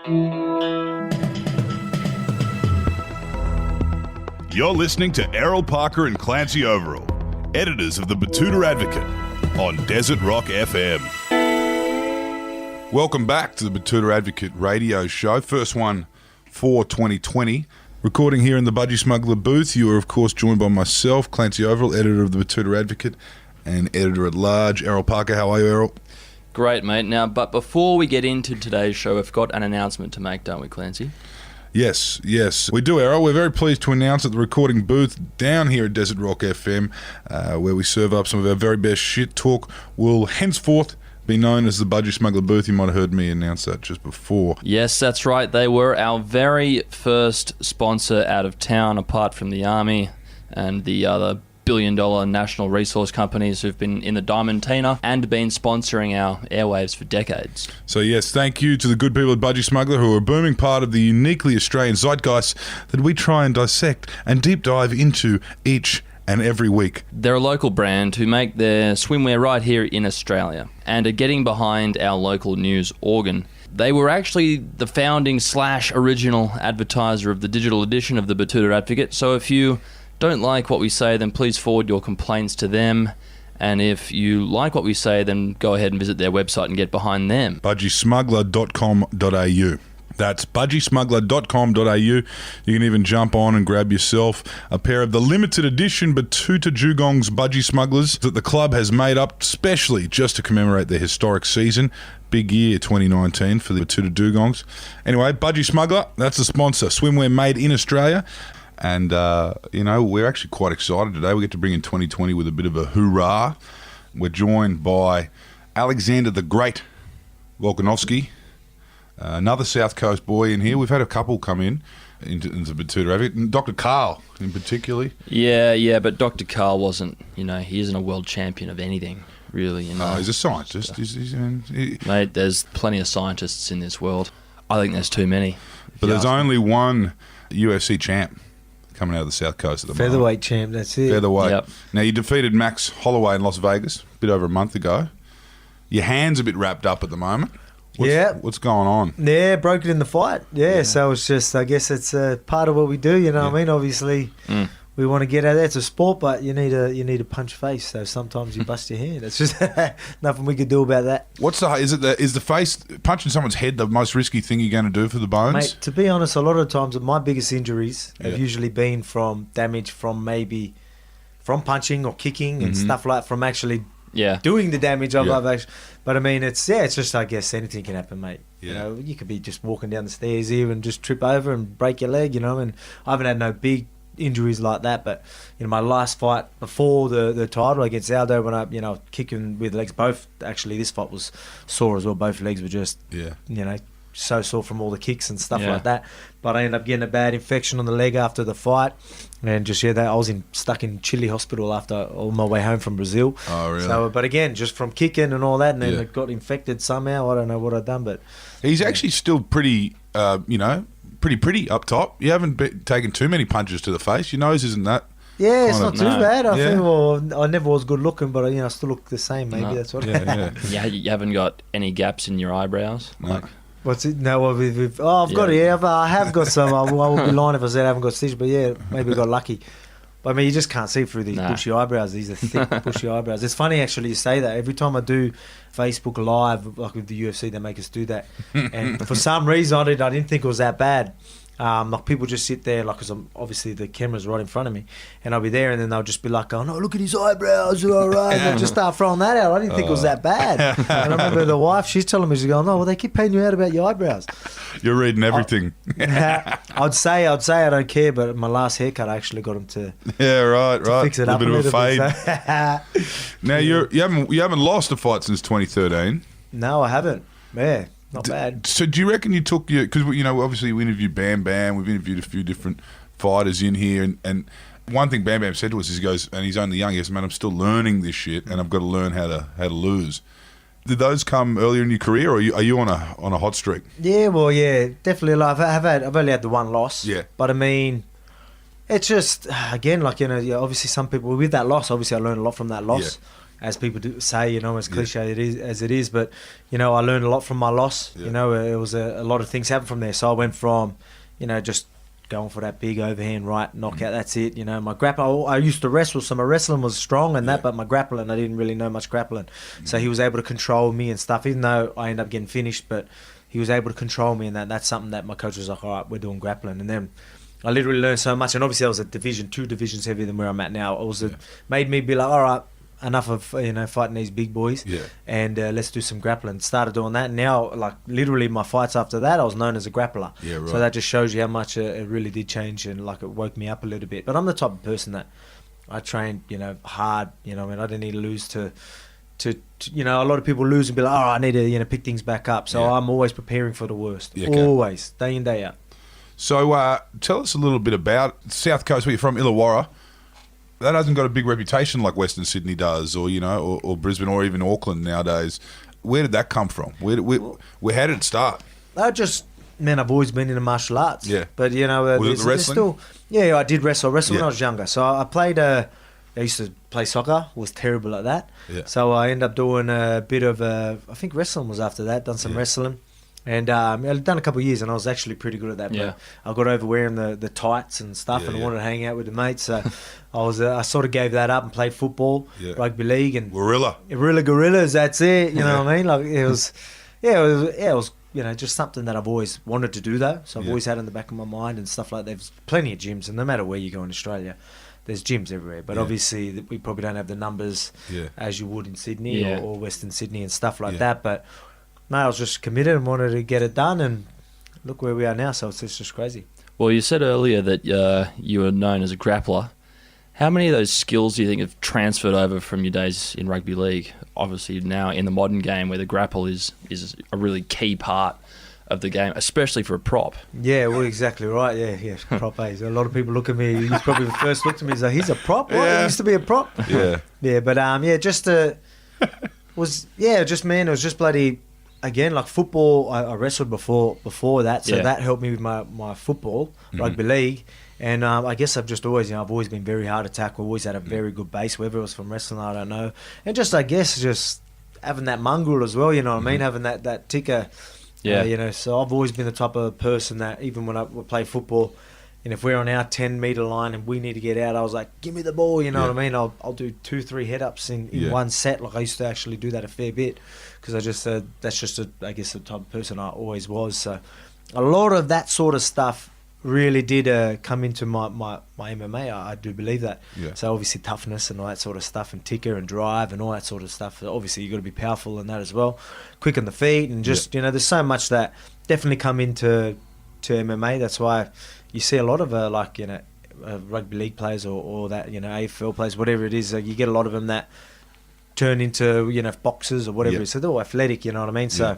You're listening to Errol Parker and Clancy Overall, editors of the Batuta Advocate, on Desert Rock FM. Welcome back to the Batuta Advocate radio show, first one for 2020. Recording here in the Budgie Smuggler booth, you are of course joined by myself, Clancy Overall, editor of the Batuta Advocate and editor-at-large, Errol Parker. How are you, Errol? Great, mate. Now, but before we get into today's show, we've got an announcement to make, don't we, Clancy? Yes, we do, Errol. We're very pleased to announce that the recording booth down here at Desert Rock FM, where we serve up some of our very best shit talk, will henceforth be known as the Budgie Smuggler booth. You might have heard me announce that just before. Yes, that's right. They were our very first sponsor out of town, apart from the Army and the other billion-dollar national resource companies who've been in the Diamantina and been sponsoring our airwaves for decades. So yes, thank you to the good people at Budgie Smuggler, who are a booming part of the uniquely Australian zeitgeist that we try and dissect and deep dive into each and every week. They're a local brand who make their swimwear right here in Australia and are getting behind our local news organ. They were actually the founding / original advertiser of the digital edition of the Batuta Advocate, so if you don't like what we say, then please forward your complaints to them. And if you like what we say, then go ahead and visit their website and get behind them. budgiesmuggler.com.au. That's budgiesmuggler.com.au. You can even jump on and grab yourself a pair of the limited edition Batuta Dugong's Budgie Smugglers that the club has made up specially just to commemorate their historic season. Big year 2019 for the Batuta Dugongs. Anyway, Budgie Smuggler, that's the sponsor. Swimwear made in Australia. And, we're actually quite excited today. We get to bring in 2020 with a bit of a hoorah. We're joined by Alexander the Great Volkanovski, another South Coast boy in here. We've had a couple come into Batuta Advocate, Dr. Carl in particular. Yeah, but Dr. Carl wasn't, he isn't a world champion of anything, really. Oh, he's a scientist. Mate, there's plenty of scientists in this world. I think there's too many. But there's only one UFC champ coming out of the South Coast at the moment. Featherweight champ, that's it. Featherweight. Yep. Now, you defeated Max Holloway in Las Vegas a bit over a month ago. Your hand's a bit wrapped up at the moment. What's going on? Yeah, broke it in the fight. Yeah, so it's just, I guess it's part of what we do, what I mean? Obviously, we want to get out there. It's a sport, but you need a punch face, so sometimes you bust your hand. It's just nothing we could do about that. Is the face, punching someone's head the most risky thing you're going to do for the bones? Mate, to be honest, a lot of times my biggest injuries have usually been from damage from punching or kicking and stuff like that, from actually doing the damage I've actually. But I mean, it's just, I guess anything can happen, mate. Yeah. You could be just walking down the stairs here and just trip over and break your leg, and I haven't had no big injuries like that, but my last fight before the title against Aldo, when I kicking with legs, both actually this fight was sore as well. Both legs were just so sore from all the kicks and stuff like that. But I ended up getting a bad infection on the leg after the fight, and just I was stuck in Chile hospital after on my way home from Brazil. Oh, really? So, but again, just from kicking and all that, and then it got infected somehow. I don't know what I'd done, but he's actually still pretty pretty up top. You haven't taken too many punches to the face. Your nose isn't that. Yeah, it's not too bad. I think. Well, I never was good looking, but I still look the same. Maybe that's what. Yeah, you haven't got any gaps in your eyebrows. No. What's it? No, I've got it. Yeah, I have got some. I would be lying if I said I haven't got stitches, but maybe I got lucky. But I mean, you just can't see through these bushy eyebrows. These are thick, bushy eyebrows. It's funny actually you say that. Every time I do Facebook Live, like with the UFC, they make us do that. And for some reason, I didn't think it was that bad. People just sit there, because obviously the camera's right in front of me, and I'll be there, and then they'll just be like, "Oh no, look at his eyebrows, all right." And they'll just start throwing that out. I didn't think it was that bad. And I remember the wife, she's telling me, she's going, "No, well, they keep paying you out about your eyebrows." You're reading everything. I'd say I don't care, but my last haircut, I actually got him to fix it up a little bit. Now you haven't lost a fight since 2013. No, I haven't. Yeah. Not bad. So do you reckon you took your... Because, obviously we interviewed Bam Bam. We've interviewed a few different fighters in here. And one thing Bam Bam said to us is, he goes, and he's only young, he goes, "Man, I'm still learning this shit and I've got to learn how to lose." Did those come earlier in your career, or are you on a hot streak? Yeah, well, definitely. I've only had the one loss. Yeah. But I mean, it's just, again, obviously some people, with that loss, obviously I learned a lot from that loss. as people do say, you know, as cliche as it is, but you know, I learned a lot from my loss. You know, it was a lot of things happened from there. So I went from, you know, just going for that big overhand right knockout. That's it. You know, my grappling. I used to wrestle, so my wrestling was strong and that, but my grappling, I didn't really know much grappling. So he was able to control me and stuff, even though I ended up getting finished. But he was able to control me, and that's something that my coach was like, all right, we're doing grappling, and then I literally learned so much. And obviously, I was a two divisions heavier than where I'm at now. It was made me be like, all right, enough of, you know, fighting these big boys, and let's do some grappling. Started doing that, and now, like, literally my fights after that, I was known as a grappler. So that just shows you how much it really did change, and like it woke me up a little bit. But I'm the type of person that I train, you know, hard. You know, I mean, I didn't need to lose to you know, a lot of people lose and be like, oh, I need to, you know, pick things back up. So I'm always preparing for the worst, always, day in, day out. So tell us a little bit about South Coast, where you're from, Illawarra. That hasn't got a big reputation like Western Sydney does, or, you know, or Brisbane, or even Auckland nowadays. Where did that come from? Where how did it start? Man, I've always been into martial arts. Yeah. But, you know, was it the wrestling? I did wrestle when I was younger. So I played, I used to play soccer, was terrible at that. Yeah. So I ended up doing a bit of, I think wrestling was after that, done some wrestling. And I'd done a couple of years, and I was actually pretty good at that. But I got over wearing the tights and stuff, and I wanted to hang out with the mates. So I sort of gave that up and played football, rugby league, and gorillas. That's it. You know what I mean? Like it was, it was. You know, just something that I've always wanted to do, though. So I've always had in the back of my mind and stuff like that. There's plenty of gyms, and no matter where you go in Australia, there's gyms everywhere. But obviously, we probably don't have the numbers as you would in Sydney or Western Sydney and stuff like that. But no, I was just committed and wanted to get it done, and look where we are now. So it's just crazy. Well, you said earlier that you were known as a grappler. How many of those skills do you think have transferred over from your days in rugby league? Obviously now in the modern game where the grapple is a really key part of the game, especially for a prop. Yeah, well, exactly right. Yeah, prop. A lot of people look at me. He's probably the first looked at me. He's like, he's a prop. What? He used to be a prop. Yeah, but man, it was just bloody. Again, like football, I wrestled before that, so that helped me with my football, rugby league. And I guess I've just always, I've always been very hard to tackle, always had a very good base, whether it was from wrestling, I don't know. And just, I guess, just having that mongrel as well, you know what I mean, having that ticker, you know. So I've always been the type of person that even when I play football, and if we're on our 10-metre line and we need to get out, I was like, give me the ball, you know what I mean? I'll do 2-3 head-ups in one set. Like I used to actually do that a fair bit because I just, that's just, I guess, the type of person I always was. So a lot of that sort of stuff really did come into my MMA. I do believe that. So obviously toughness and all that sort of stuff, and ticker and drive and all that sort of stuff. Obviously you got to be powerful in that as well, quick on the feet, and just you know, there's so much that definitely come into MMA. That's why you see a lot of like, you know, rugby league players or that, you know, AFL players, whatever it is. You get a lot of them that turn into, you know, boxers or whatever it is. So they're all athletic, you know what I mean? So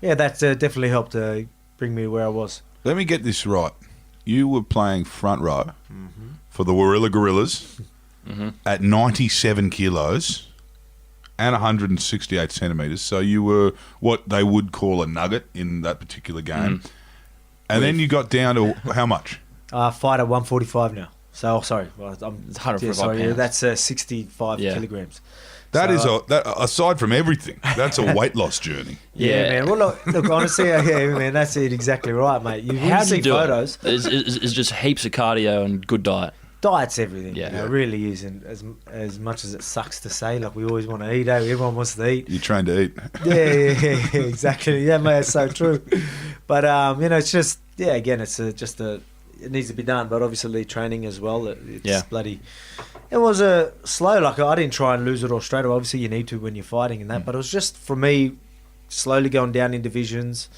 yeah, that definitely helped bring me where I was. Let me get this right. You were playing front row for the Warilla Gorillas at 97 kilos and 168 centimetres. So you were what they would call a nugget in that particular game. And then you got down to how much? I fight at 145 now. So, sorry. Well, it's 145 pounds. That's 65 kilograms. That is aside from everything, that's a weight loss journey. Yeah, man. Well, look, honestly, man, that's it exactly right, mate. How do you do photos. It's just heaps of cardio and good diet. Diet's everything. Yeah, it really is. And as much as it sucks to say, like we always want to eat. Everyone wants to eat. You're trained to eat. Yeah, exactly. Yeah, mate, it's so true. But you know, it's just again, it's it needs to be done. But obviously, training as well. It's bloody. It was slow. Like I didn't try and lose it all straight away. Obviously, you need to when you're fighting and that. But it was just for me, slowly going down in divisions,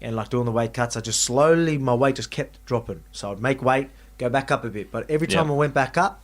and like doing the weight cuts. I just slowly, my weight just kept dropping. So I'd make weight, go back up a bit. But every time I went back up,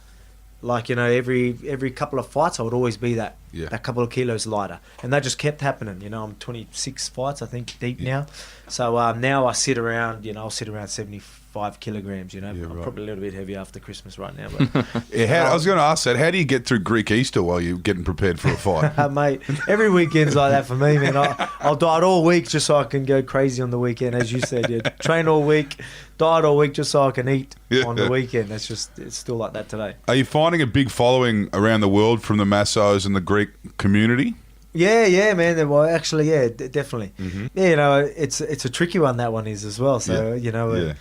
like, you know, every couple of fights, I would always be that couple of kilos lighter, and that just kept happening. You know, I'm 26 fights, I think, deep now. So now I sit around, you know, I'll sit around 75 kilograms. You know, I'm probably a little bit heavy after Christmas right now. But I was going to ask that. How do you get through Greek Easter while you're getting prepared for a fight? Mate, every weekend's like that for me, man. I'll diet all week just so I can go crazy on the weekend, as you said. Train all week, diet all week just so I can eat on the weekend. It's still like that today. Are you finding a big following around the world from the Massos and the Greeks Greek community? Yeah, man. Well, actually, yeah, definitely. Mm-hmm. Yeah, you know, it's a tricky one. That one is as well. So you know,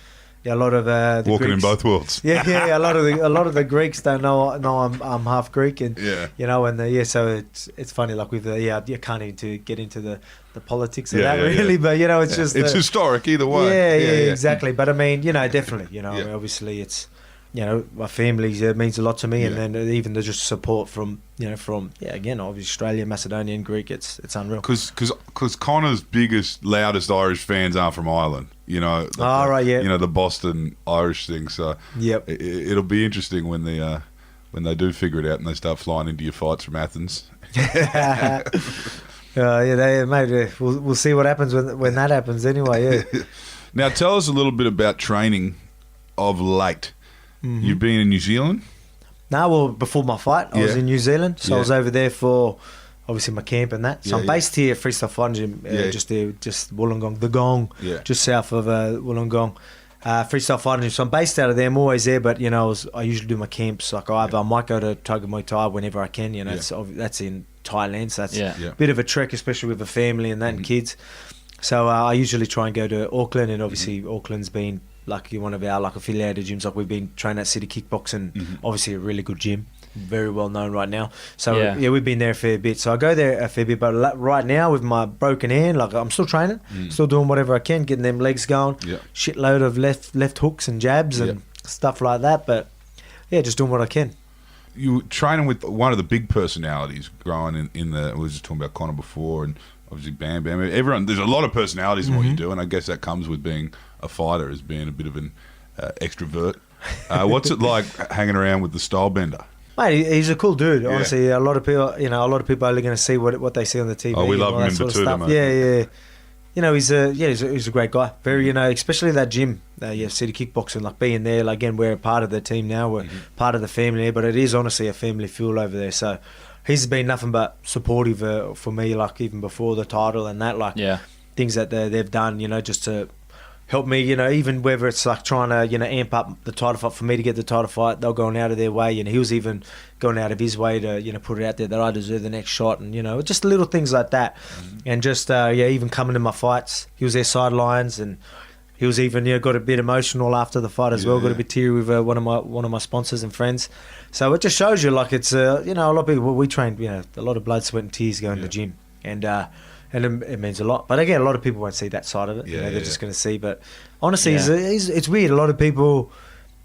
a lot of the walking Greeks, in both worlds. Yeah. A lot of the Greeks don't know I'm half Greek, and you know, and so it's funny. Like with you can't even get into the politics of that really, but you know, it's just it's historic either way. Yeah, exactly. But I mean, you know, definitely, you know, I mean, obviously it's. You know, my family means a lot to me, and then even the just support from again, obviously Australia, Macedonian, Greek, it's unreal. Because Connor's biggest, loudest Irish fans are from Ireland. You know, you know, the Boston Irish thing. So it'll be interesting when they do figure it out and they start flying into your fights from Athens. Mate, we'll see what happens when that happens. Anyway, yeah. Now tell us a little bit about training of late. Mm-hmm. You've been in New Zealand? No, well, before my fight, I was in New Zealand. So I was over there for, obviously, my camp and that. So I'm based here at Freestyle Fighting Gym, just Wollongong, the Gong, just south of Wollongong. Freestyle Fighting Gym. So I'm based out of there. I'm always there, but, you know, I usually do my camps. Like, I might go to Tiger Muay Thai whenever I can. You know, that's in Thailand. So that's a bit of a trek, especially with a family and that and kids. So I usually try and go to Auckland, and obviously Auckland's been one of our affiliated gyms. Like we've been training at City Kickboxing, obviously a really good gym, very well known right now. So we've been there a fair bit. So I go there a fair bit, but right now with my broken hand, like I'm still training, still doing whatever I can, getting them legs going, shitload of left hooks and jabs and stuff like that. But just doing what I can. You were training with one of the big personalities growing in the. We were just talking about Connor before, and obviously Bam Bam. Everyone, there's a lot of personalities in what you do, and I guess that comes with being a fighter, as being a bit of an extrovert. What's it like hanging around with the style bender? Mate, he's a cool dude. Honestly, a lot of people are only going to see what they see on the TV. Oh, we love him in Batuta, mate. Yeah. You know, he's a great guy. Very, you know, especially that gym, City Kickboxing, like being there. Like, again, we're a part of the team now. We're part of the family, but it is honestly a family feel over there. So he's been nothing but supportive for me, like even before the title and that, like things that they've done, you know, just to help me, you know, even whether it's like trying to, you know, amp up the title fight for me to get the title fight, they're going out of their way, and he was even going out of his way to, you know, put it out there that I deserve the next shot, and, you know, just little things like that. And just, even coming to my fights, he was there sidelines, and he was even, you know, got a bit emotional after the fight as well, got a bit teary with one of my sponsors and friends. So it just shows you, like, it's, you know, a lot of people, we train, you know, a lot of blood, sweat and tears go in the gym, and it means a lot. But again, a lot of people won't see that side of it. You know, they're just going to see. But honestly, it's weird. A lot of people,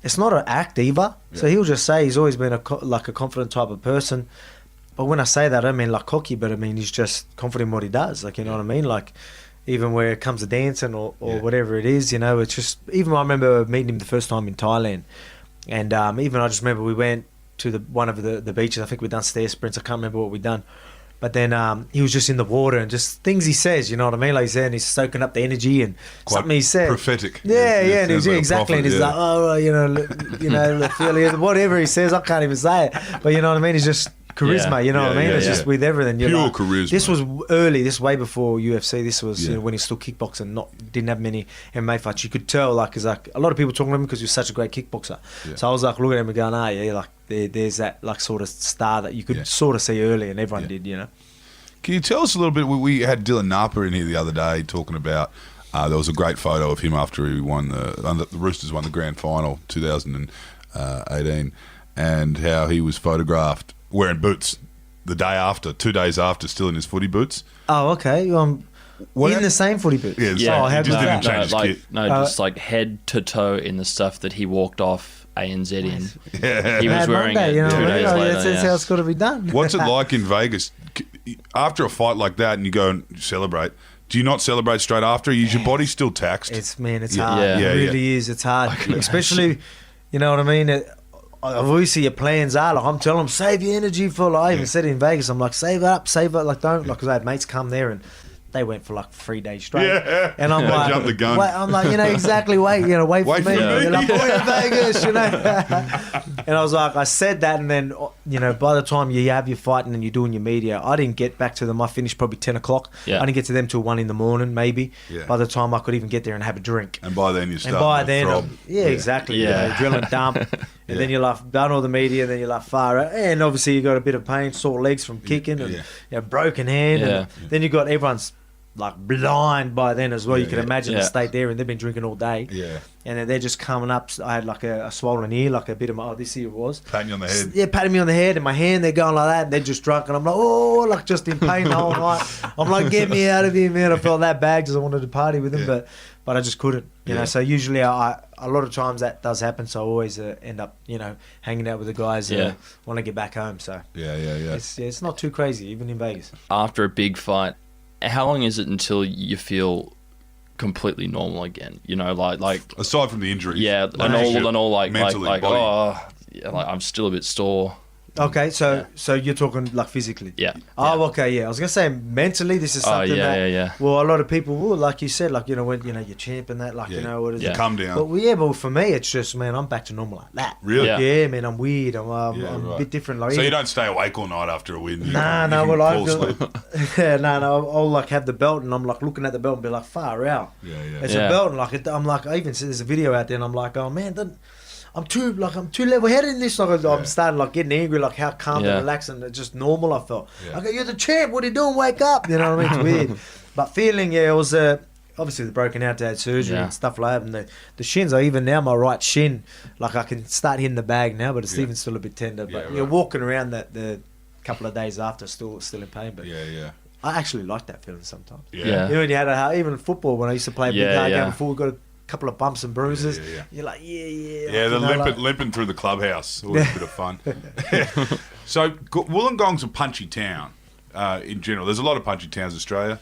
it's not an act either. So he'll just say he's always been a confident type of person. But when I say that, I don't mean like cocky, but I mean he's just confident in what he does. Like, you know what I mean? Like, even where it comes to dancing or whatever it is, you know, it's just, even I remember meeting him the first time in Thailand. And even I just remember we went to one of the beaches. I think we'd done stair sprints. I can't remember what we'd done. But then he was just in the water, and just things he says, you know what I mean? Like he's there and he's soaking up the energy, and quite something he said. Prophetic. Yeah, and he's exactly. And he's like, oh, you know, whatever he says, I can't even say it. But you know what I mean? He's just charisma, you know what I mean? It's just with everything. Pure charisma. This was early, this way before UFC. This was you know, when he's still kickboxing, didn't have many MMA fights. You could tell, like, cause like a lot of people talking to him because he was such a great kickboxer. So I was like looking at him and going, like there's that like sort of star that you could sort of see early, and everyone did, you know. Can you tell us a little bit? We had Dylan Napa in here the other day talking about. There was a great photo of him after he won the Roosters won the grand final 2018, and how he was photographed wearing boots the day after, 2 days after, still in his footy boots. Oh, okay. In the same footy boots. Yeah, he just didn't change his kit. No, just like head to toe in the stuff that he walked off ANZ in. Yeah. He was wearing Monday, it you know 2 days later. That's how it's got to be done. What's it like in Vegas? After a fight like that and you go and celebrate, do you not celebrate straight after? Is your body still taxed? It's hard. It really is. It's hard. Especially, you know what I mean? Obviously, your plans are, like, I'm telling them, save your energy for, like, I even said it in Vegas, I'm like, save it, like, don't, like, because I had mates come there and they went for like 3 days straight. Yeah. And I'm like, jumped the gun. Wait, I'm like, you know, exactly, wait for me. You're like, we're in Vegas, you know. And I was like, I said that, and then, you know, by the time you have your fight and then you're doing your media, I didn't get back to them. I finished probably 10 o'clock. Yeah. I didn't get to them till 1 a.m, maybe. Yeah. By the time I could even get there and have a drink. And by then you start. exactly. Yeah. You know, drill and dump. And then you're like done all the media, and then you're like far out. And obviously you got a bit of pain, sore legs from kicking, and you know, broken hand. And then you got everyone's like blind by then as well. You can imagine the state there, and they've been drinking all day. Yeah. And then they're just coming up. I had like a swollen ear, like a bit of my, this ear was. Patting you on the head. Yeah, patting me on the head, and my hand, they're going like that, and they're just drunk, and I'm like, oh, like just in pain the whole night. I'm like, get me out of here, man. I felt that bad because I wanted to party with them, but I just couldn't, you know. So usually a lot of times that does happen, so I always end up, you know, hanging out with the guys that want to get back home. So it's not too crazy, even in Vegas. After a big fight, how long is it until you feel completely normal again? You know, like aside from the injuries, like mentally, I'm still a bit sore. Okay, so you're talking like physically. Yeah. Oh, okay, yeah. I was gonna say mentally, this is something well, a lot of people will, like you said, like, you know, when you know you're champ and that, like, you know, what is it? Come down. But for me, it's just, man, I'm back to normal like that. Really? Yeah, man, I'm weird. I'm a bit different. Like, so you don't stay awake all night after a win? I'll like have the belt, and I'm like looking at the belt and be like, far out. It's a belt, and like I'm like, I even see there's a video out there, and I'm like, oh man, I'm too level-headed in this. Like, I'm starting like getting angry, like how calm and relaxed and just normal I felt. I go, you're the champ. What are you doing? Wake up. You know what I mean? It's weird. But feeling, it was obviously the broken out, had surgery and stuff like that. And the shins, even now my right shin, like I can start hitting the bag now, but it's even still a bit tender. But you're walking around the couple of days after, still in pain. But I actually like that feeling sometimes. You know, when you had even football, when I used to play a big hard game before, we got a couple of bumps and bruises. You're like, limping through the clubhouse, always a bit of fun. So Wollongong's a punchy town in general. There's a lot of punchy towns in Australia.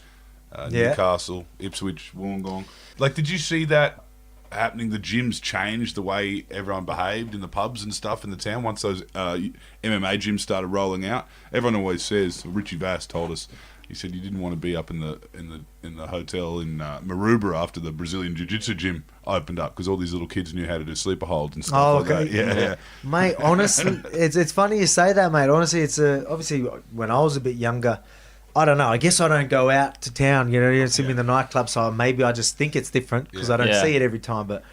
Newcastle, Ipswich, Wollongong. Like, did you see that happening? The gyms changed the way everyone behaved in the pubs and stuff in the town once those MMA gyms started rolling out. Everyone always says, Richie Vass told us, he said you didn't want to be up in the hotel in Maroubra after the Brazilian Jiu-Jitsu gym opened up, because all these little kids knew how to do sleeper holds and stuff like that. Yeah. Mate, honestly, it's funny you say that, mate. Honestly, it's obviously when I was a bit younger, I don't know. I guess I don't go out to town. You know, you don't see me in the nightclub, so maybe I just think it's different because I don't see it every time. But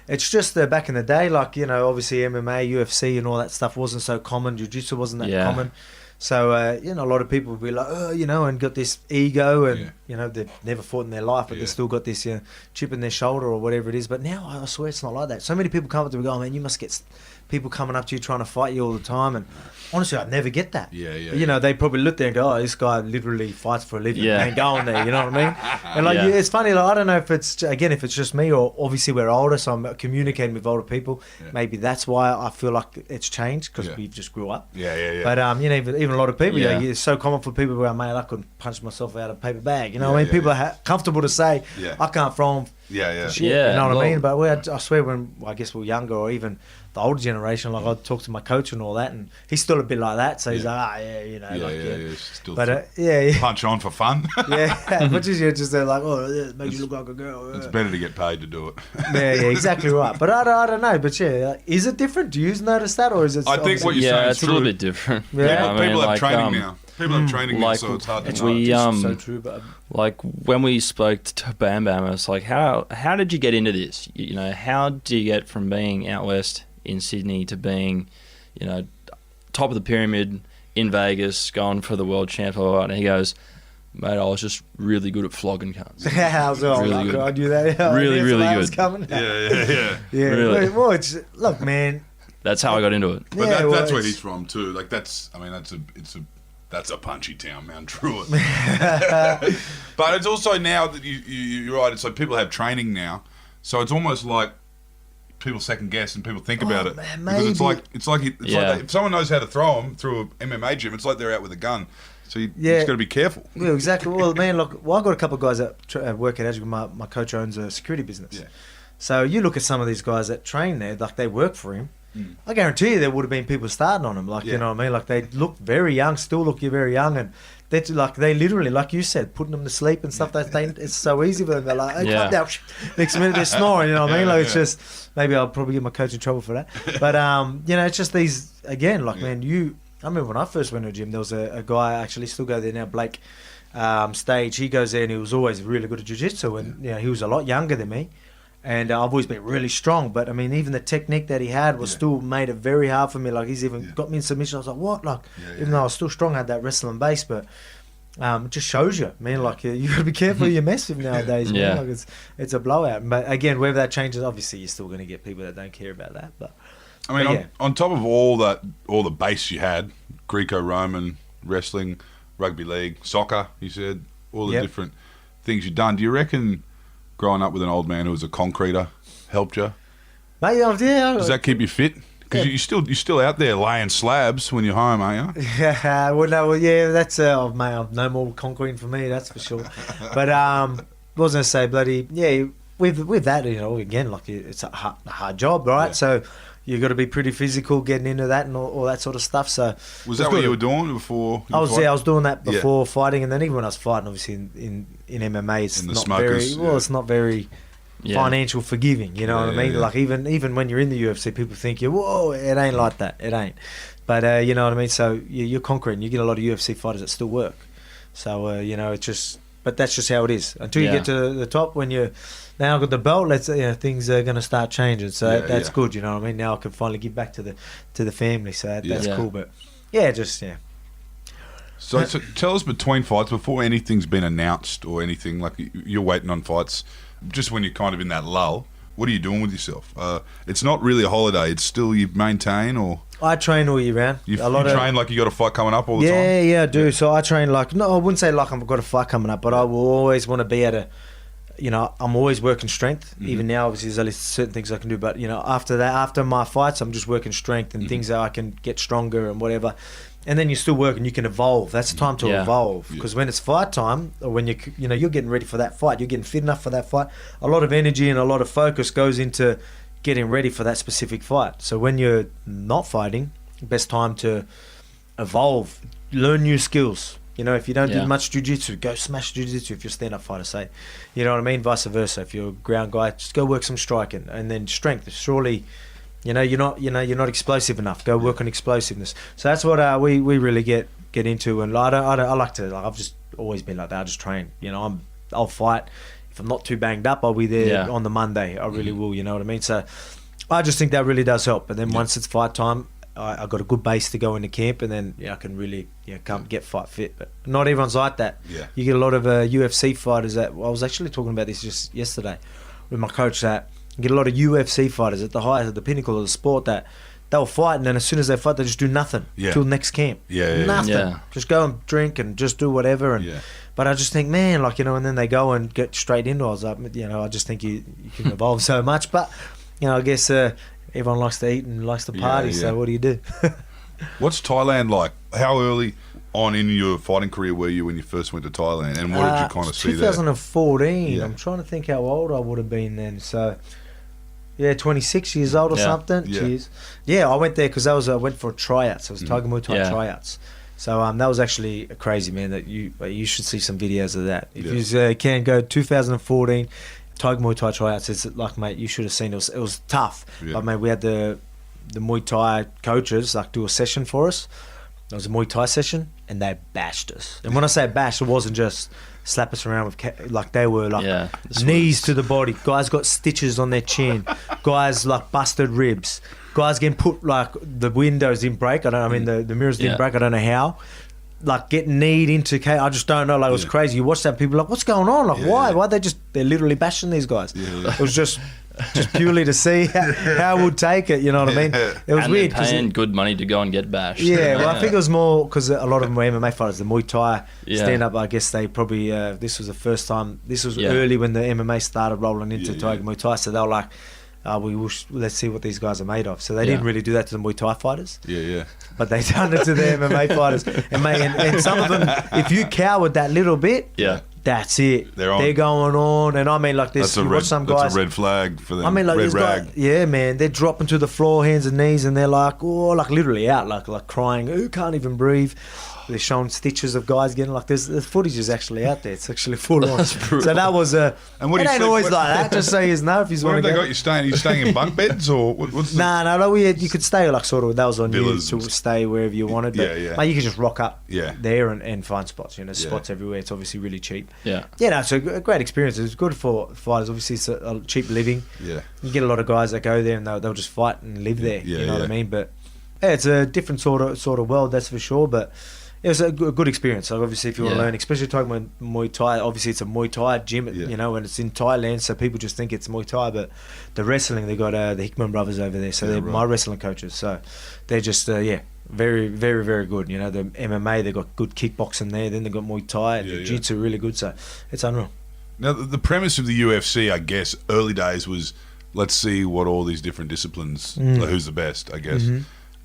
it's just back in the day, like, you know, obviously MMA, UFC, and all that stuff wasn't so common. Jiu-Jitsu wasn't that common. So, you know, a lot of people will be like, oh, you know, and got this ego and, you know, they've never fought in their life, but they've still got this chip in their shoulder or whatever it is. But now, I swear it's not like that. So many people come up to me and go, oh, man, you must get people coming up to you trying to fight you all the time. And honestly, I'd never get that. You know, they probably look there and go, oh, this guy literally fights for a living. And go on there, you know what I mean? And like, it's funny, like, I don't know if it's just me, or obviously we're older, so I'm communicating with older people. Maybe that's why I feel like it's changed, because we just grew up. But, you know, even a lot of people, it's so common for people who are, mate, I couldn't punch myself out of a paper bag. You know what I mean? People are comfortable to say, I can't throw them. You know what I mean? But I swear, when I guess we're younger, or even the older generation, like, I'd talk to my coach and all that, and he's still a bit like that. So he's like, you know, still but punch on for fun. Which is just like, oh, it makes you look like a girl. It's better to get paid to do it. Exactly right. But I don't know. But is it different? Do you notice that, or is it? I think what you're saying is it's a little bit different. People have training now. People have training now, so it's hard to know. So true, but like when we spoke to Bam Bam, it's like, how did you get into this? You know, how do you get from being out west in Sydney to being, you know, top of the pyramid in Vegas, going for the world champ? And he goes, mate, I was just really good at flogging cunts. Really good. I do that. Really good. Coming. Yeah. Really. Well, look, man. That's how I got into it. But that's where he's from too. Like, that's a punchy town, Mount Druitt. But it's also now that you're right. It's like people have training now, so it's almost like people second guess and people think about it, man, because it's like if someone knows how to throw them through an MMA gym, it's like they're out with a gun. So you just got to be careful. Yeah, exactly. Well, man, look, I got a couple of guys that work at Azure. My coach owns a security business. So you look at some of these guys that train there, like they work for him. I guarantee you there would have been people starting on them, like, you know what I mean? Like, they look very young, still look very young, and they literally, like you said, putting them to sleep and stuff. It's so easy for them. They're like, hey, calm down. Next minute they're snoring, you know what I mean? Like, it's just, maybe I'll probably get my coach in trouble for that. But, you know, it's just these, again, like, man, I remember when I first went to a gym, there was a guy, I actually still go there now, Blake Stage. He goes there and he was always really good at jiu-jitsu, and, you know, he was a lot younger than me. And I've always been really strong, but I mean, even the technique that he had was still made it very hard for me. Like he's even got me in submission. I was like, what? Like, even though I was still strong, I had that wrestling base, but it just shows you, man. Like you got to be careful who you mess with nowadays, man. Like it's a blowout. But again, whether that changes, obviously, you're still going to get people that don't care about that. But I mean, on top of all the base you had, Greco-Roman, wrestling, rugby league, soccer, you said, all the different things you've done. Do you reckon growing up with an old man who was a concreter helped you? Mate, Does that keep you fit? Because you're still out there laying slabs when you're home, aren't you? Yeah, that's mate, no more concrete for me, that's for sure. But I was gonna say, with that, again, like it's a hard job, right? Yeah. So you got to be pretty physical getting into that and all that sort of stuff. So was that what you were doing before? I was doing that before fighting, and then even when I was fighting, obviously in MMA, it's not smokers, very it's not very financial forgiving. You know what I mean? Like even when you're in the UFC, people think whoa, it ain't like that. It ain't. But you know what I mean. So you're conquering. You get a lot of UFC fighters that still work. So it's just. But that's just how it is. Until you get to the top, when you now got the belt, things are going to start changing. So that's good. You know what I mean? Now I can finally give back to the family. So that's cool. But So tell us between fights, before anything's been announced or anything, like you're waiting on fights, just when you're kind of in that lull, what are you doing with yourself? It's not really a holiday. It's still you maintain or... I train all year round. You train like you got a fight coming up all the time? Yeah, I do. So I train I wouldn't say like I've got a fight coming up, but I will always want to be at I'm always working strength. Mm-hmm. Even now, obviously, there's only certain things I can do. But, after my fights, I'm just working strength and things that I can get stronger and whatever. And then you still work and you can evolve. That's the time to evolve. Because when it's fight time, or when you're getting ready for that fight, you're getting fit enough for that fight, a lot of energy and a lot of focus goes into getting ready for that specific fight. So when you're not fighting, best time to evolve, learn new skills. If you don't do much jiu-jitsu, go smash jiu-jitsu if you're a stand-up fighter, say. You know what I mean? Vice versa. If you're a ground guy, just go work some striking. And then strength. Surely, you're not explosive enough. Go work on explosiveness. So that's what we really get into. And I like to, I've just always been like that. I just train. I'll fight. If I'm not too banged up, I'll be there on the Monday. I really will, you know what I mean? So I just think that really does help. And then once it's fight time, I got a good base to go into camp, and then I can really come get fight fit. But not everyone's like that. Yeah. You get a lot of UFC fighters that... I was actually talking about this just yesterday with my coach, that you get a lot of UFC fighters at the height, at the pinnacle of the sport, that they'll fight, and then as soon as they fight, they just do nothing till next camp. Nothing. Just go and drink and just do whatever. And but I just think, man, and then they go and get straight into it. I was like, I just think you can evolve so much. But, I guess everyone likes to eat and likes to party, so what do you do? What's Thailand like? How early on in your fighting career were you when you first went to Thailand, and what did you kind of see there? 2014. I'm trying to think how old I would have been then. So, 26 years old or something. Cheers. Yeah, I went there because I went for tryouts. It was Tiger Muay Thai tryouts. So that was actually crazy, man. That you should see some videos of that. If you can go 2014 Tiger Muay Thai tryouts. It's like, mate, you should have seen it. It was tough. But mate, we had the Muay Thai coaches do a session for us. It was a Muay Thai session, and they bashed us. And when I say bashed, it wasn't just slap us around with they were knees to the body. Guys got stitches on their chin. Guys busted ribs. Guys getting put the windows didn't break. The mirrors didn't break. I don't know how. Getting kneed into I just don't know. It was crazy. You watch that, people what's going on? Why? Why they're literally bashing these guys? It was just purely to see how we'd take it. You know what I mean? It was weird. They're paying good money to go and get bashed. Yeah, well, I think it was more because a lot of them were MMA fighters. The Muay Thai stand-up, I guess they probably, this was the first time, this was early when the MMA started rolling into Tiger Muay Thai, so they were like, let's see what these guys are made of. So they didn't really do that to the Muay Thai fighters. But they done it to the MMA fighters. And some of them, if you cowered that little bit, that's it. They're going on. And I mean, this, you watch some guys. That's a red flag for them. I mean, red rag. Guys, man, they're dropping to the floor, hands and knees, and they're literally out, like crying. Who can't even breathe? they're showing stitches of guys getting like the footage is actually out there. It's actually full on. So that was a. And what it do you ain't sleep- always what- like that. Just so you know if you Where want have to they go. got you staying? Are you staying in bunk beds or what's the... No, you could stay like sort of, that was on Villas you and to stay wherever you wanted. But Yeah. mate, you could just rock up Yeah. there and find spots. Spots everywhere. It's obviously really cheap. Yeah. Yeah, no, so a great experience. It was good for fighters. Obviously, it's a cheap living. Yeah. You get a lot of guys that go there and they'll just fight and live there. Yeah, You know what I yeah. mean? But yeah, it's a different sort of world, that's for sure. But it was a good experience. Like obviously, if you want to Yeah. learn, especially talking about Muay Thai, obviously it's a Muay Thai gym, Yeah. and it's in Thailand, so people just think it's Muay Thai. But the wrestling, they got the Hickman brothers over there, so Yeah, they're right. my wrestling coaches. So they're just very, very, very good. The MMA, they got good kickboxing there. Then they got Muay Thai, Yeah, Jiu-Jitsu, really good. So it's unreal. Now, the premise of the UFC, I guess, early days was let's see what all these different disciplines, like who's the best, I guess. Mm-hmm.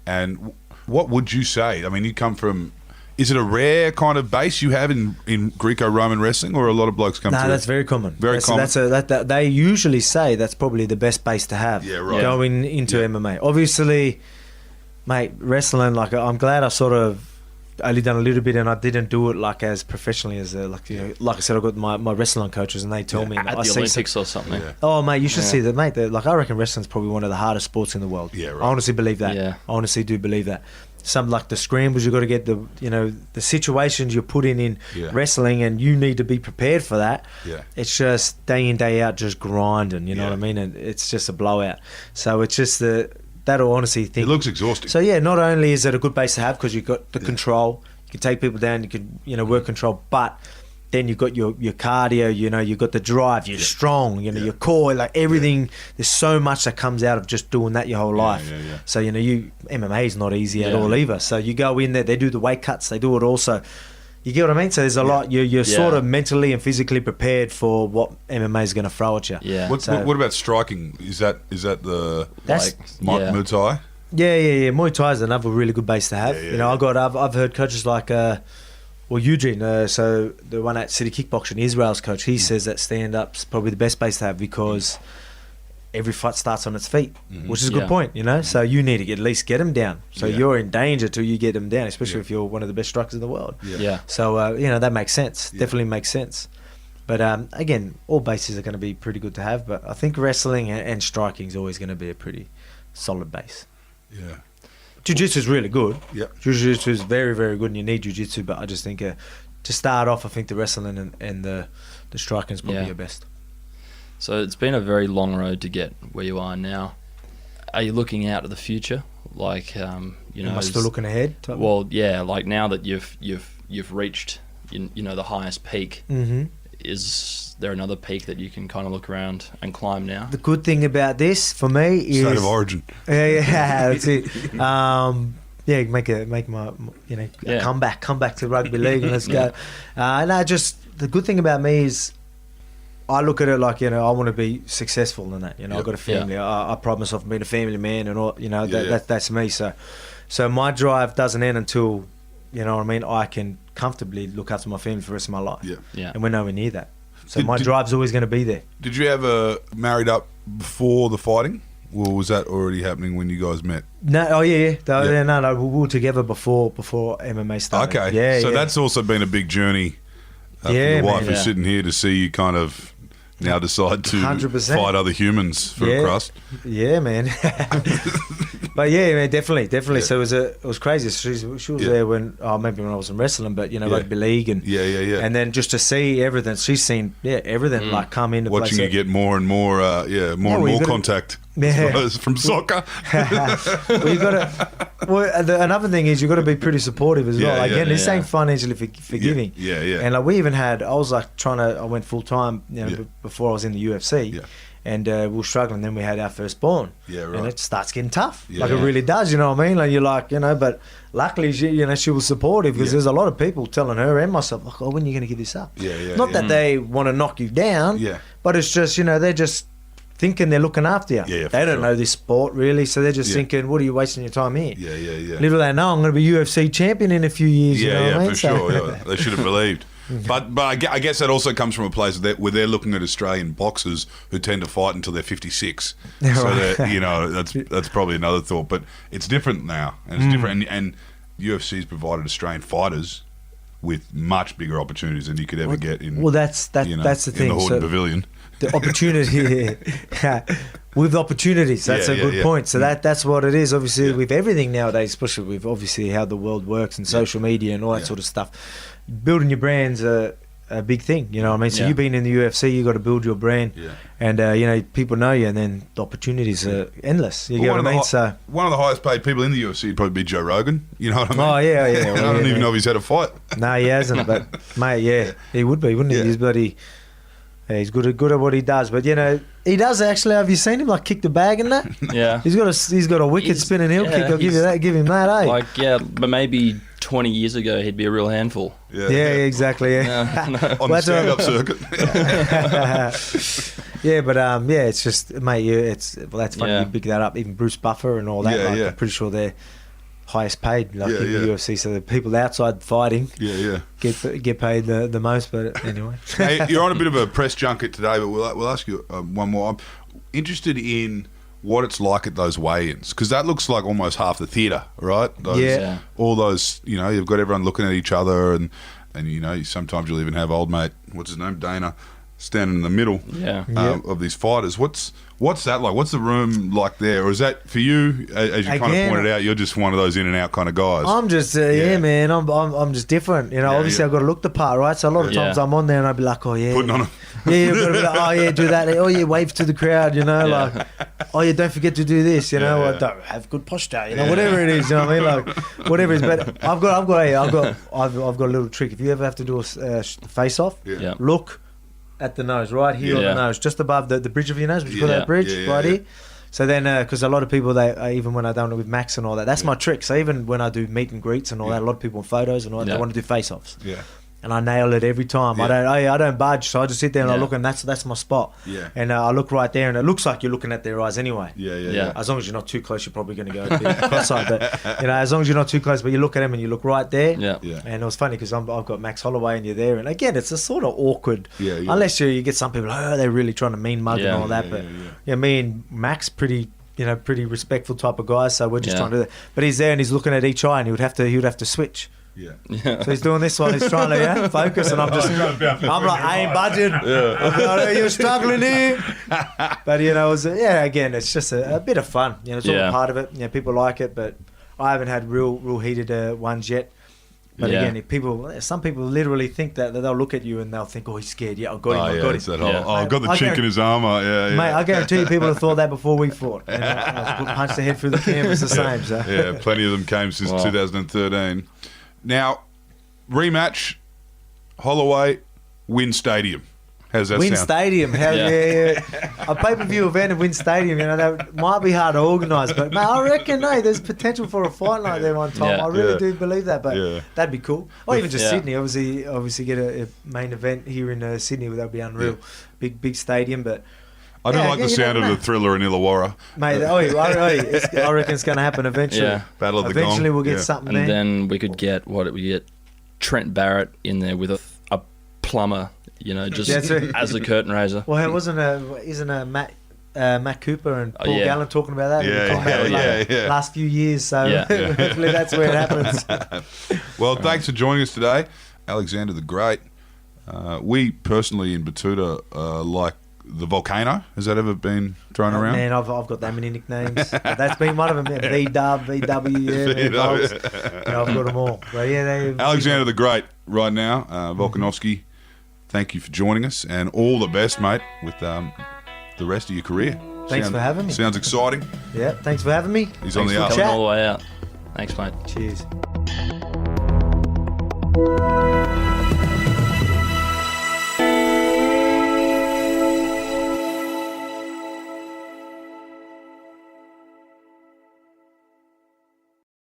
And what would you say? I mean, you come from... Is it a rare kind of base you have in Greco-Roman wrestling, or a lot of blokes come No, through? that's very common. Very common. That they usually say that's probably the best base to have. Yeah, right. Going into Yeah. MMA, obviously, mate, wrestling. Like I'm glad I sort of only done a little bit, and I didn't do it like as professionally as like I said, I got my wrestling coaches, and they tell me At I the see Olympics or something. Yeah. Oh mate, you should see that, mate. Like I reckon wrestling's probably one of the hardest sports in the world. Yeah, right. I honestly believe that. Yeah. I honestly do believe that. Some like the scrambles you got to get, the situations you're put in Yeah. wrestling, and you need to be prepared for that. Yeah. It's just day in day out, just grinding. You know Yeah. what I mean? And it's just a blowout. So it's just that'll honestly It think. looks exhausting. So yeah, not only is it a good base to have because you've got the control, you can take people down, you can work control, but then you've got your cardio, you've got the drive, you're strong, your core, like everything. There's so much that comes out of just doing that your whole life. yeah. So MMA is not easy at Yeah. all either. So you go in there, they do the weight cuts, they do it also. You get what I mean? So there's a lot. You're sort of mentally and physically prepared for what MMA is going to throw at you. Yeah. What about striking? Is that the That's Muay Thai? Yeah. Muay Thai is another really good base to have. Yeah, I've heard coaches like Eugene, so the one at City Kickboxing, Israel's coach, he says that stand-up's probably the best base to have because every fight starts on its feet, which is a good Yeah. point, So you need to at least get them down. So Yeah. you're in danger till you get them down, especially Yeah. if you're one of the best strikers in the world. Yeah. So, that makes sense. Yeah. Definitely makes sense. But again, all bases are going to be pretty good to have, but I think wrestling and striking is always going to be a pretty solid base. Yeah. Jiu-Jitsu is really good. Yeah. Jiu-Jitsu is very, very good, and you need Jiu-Jitsu. But I just think to start off, I think the wrestling and the striking is probably Yeah. your best. So it's been a very long road to get where you are now. Are you looking out to the future? Like, Am I still looking ahead? type of- Well, yeah. Like now that you've reached the highest peak, Mhm. is there another peak that you can kind of look around and climb now? The good thing about this for me is State of origin. Yeah, that's it. Make my Yeah. come back to rugby league and let's go. Just the good thing about me is I look at it like I want to be successful in that. I've got a family. I pride myself on being a family man, and all. That's me. So my drive doesn't end until I can comfortably look after my family for the rest of my life. Yeah. Yeah. And we're nowhere near that. So Did- my did- drive's always going to be there. Did you ever married up before the fighting, or was that already happening when you guys met? No, oh yeah. Yeah. No. We were together before MMA started. Okay. Yeah. So yeah. that's also been a big journey. For Yeah, your wife man. who's sitting here to see you kind of now decide to 100%. fight other humans for a crust. Yeah, man. But yeah, man, definitely. Yeah. So it was crazy. She was Yeah. there maybe when I was in wrestling, but rugby league and Yeah. and then just to see everything, she's seen everything like come into Watching place. you get more and more, well, you gotta- contact Yeah. from soccer. Well, you got to. Well, another thing is you got to be pretty supportive as well. Yeah, Again, yeah, this ain't financially forgiving. Yeah. And like we even had, I was like I went full time, before I was in the UFC. Yeah. And we were struggling. Then we had our firstborn. Yeah, right. And it starts getting tough. Yeah. Like it really does. You know what I mean? Like you're like, but luckily she was supportive because Yeah. there's a lot of people telling her and myself, like, oh, when are you going to give this up? Yeah. Not that they want to knock you down. Yeah. But it's just they're just thinking they're looking after you. Yeah, they don't sure. know this sport really, so they're just Yeah. thinking, what are you wasting your time here? Yeah. Little they know I'm going to be UFC champion in a few years. you know what I mean? for sure. Yeah. They should have believed. But I guess that also comes from a place where they're looking at Australian boxers who tend to fight until they're 56. So Right. that that's probably another thought. But it's different now, and it's different. And UFC's provided Australian fighters with much bigger opportunities than you could ever get in. Well, that's the in thing. the Horton Pavilion. The opportunity with opportunities. That's a good point. So that's what it is. Obviously, with everything nowadays, especially with obviously how the world works and social media and all that sort of stuff, building your brand's a big thing. You know what I mean? So you've been in the UFC, you got to build your brand, and people know you, and then the opportunities are endless. You get what I mean? So one of the highest paid people in the UFC would probably be Joe Rogan. You know what I mean? Oh yeah. I don't even know if he's had a fight. No, he hasn't. But mate, he would be, wouldn't he? He's bloody. Yeah, he's good at what he does, but he does actually. Have you seen him like kick the bag and that? Yeah, he's got a wicked spinning heel kick. I'll give you that. Give him that, eh? But maybe 20 years ago he'd be a real handful. Yeah, exactly. Yeah. No. On the stand-up circuit. Yeah, but it's just, mate. That's funny you pick that up. Even Bruce Buffer and all that. I'm pretty sure they're highest paid in the UFC, so the people outside fighting get paid the most. But anyway, hey, you're on a bit of a press junket today, but we'll ask you one more. I'm interested in what it's like at those weigh-ins, because that looks like almost half the theatre, right? All those, you've got everyone looking at each other, and sometimes you'll even have old mate, what's his name, Dana, standing in the middle of these fighters. What's that like? What's the room like there? Or is that for you, as you kind of pointed out, you're just one of those in and out kind of guys? I'm just man. I'm just different. Obviously I've got to look the part, right? So a lot of times I'm on there and I'd be like, oh yeah, putting on a you've got to be like, oh yeah, do that. Oh yeah, wave to the crowd. Like, oh yeah, don't forget to do this. Or don't have good posture. Whatever it is. You know what I mean? Like whatever it is. But I've got a little trick. If you ever have to do a face off, look at the nose, right here on the nose, just above the bridge of your nose. Would you call that bridge? Right here. So then, because a lot of people, even when I done it with Max and all that, that's my trick. So even when I do meet and greets and all that, a lot of people in photos and all that, they want to do face-offs. Yeah. And I nail it every time. I don't budge, so I just sit there and I look, and that's my spot. Yeah. And I look right there, and it looks like you're looking at their eyes anyway. Yeah. As long as you're not too close, you're probably going to go a bit cross-eyed. But as long as you're not too close, but you look at them and you look right there. Yeah. And it was funny because I've got Max Holloway and you're there, and again, it's a sort of awkward. Unless you get some people, they're really trying to mean mug and all that. But me and Max pretty respectful type of guys, so we're just trying to do that. But he's there and he's looking at each eye, and he would have to switch. So he's doing this while he's trying to focus, and I'm like, I ain't budging. You're struggling here. But again, it's just a bit of fun. It's all part of it. People like it, but I haven't had real heated ones yet. But again, some people literally think that they'll look at you and they'll think, oh, he's scared. Yeah, I got him. I've got the chink in his armour. Mate, I guarantee you people have thought that before we fought. I punched the head through the canvas the same. So. Yeah, plenty of them came since 2013. Now, rematch, Holloway, Wynn Stadium. How's that Wynn sound? Stadium. A pay-per-view event at Wynn Stadium, that might be hard to organise, but mate, I reckon, there's potential for a fight like there one time. I really do believe that, but that'd be cool. Or even just Sydney, obviously get a main event here in Sydney, that'd be unreal. Big stadium, but... I do like the sound of the Thriller in Illawarra. Mate, I reckon it's going to happen eventually. Yeah. Battle of the Gong. Eventually we'll get something there. And then we could get, Trent Barrett in there with a plumber, just as a curtain raiser. Well, isn't Matt Cooper and Paul Gallen talking about that? Last few years, so hopefully that's where it happens. Well, thanks for joining us today, Alexander the Great. We personally in Batuta like the Volcano. Has that ever been thrown around? Man, I've got that many nicknames. That's been one of them. VW, I've got them all. But Alexander the Great right now, Volkanovski, thank you for joining us, and all the best, mate, with the rest of your career. Thanks for having me. Sounds exciting. Yeah, thanks for having me. He's on the up. Coming all the way out. Thanks, mate. Cheers.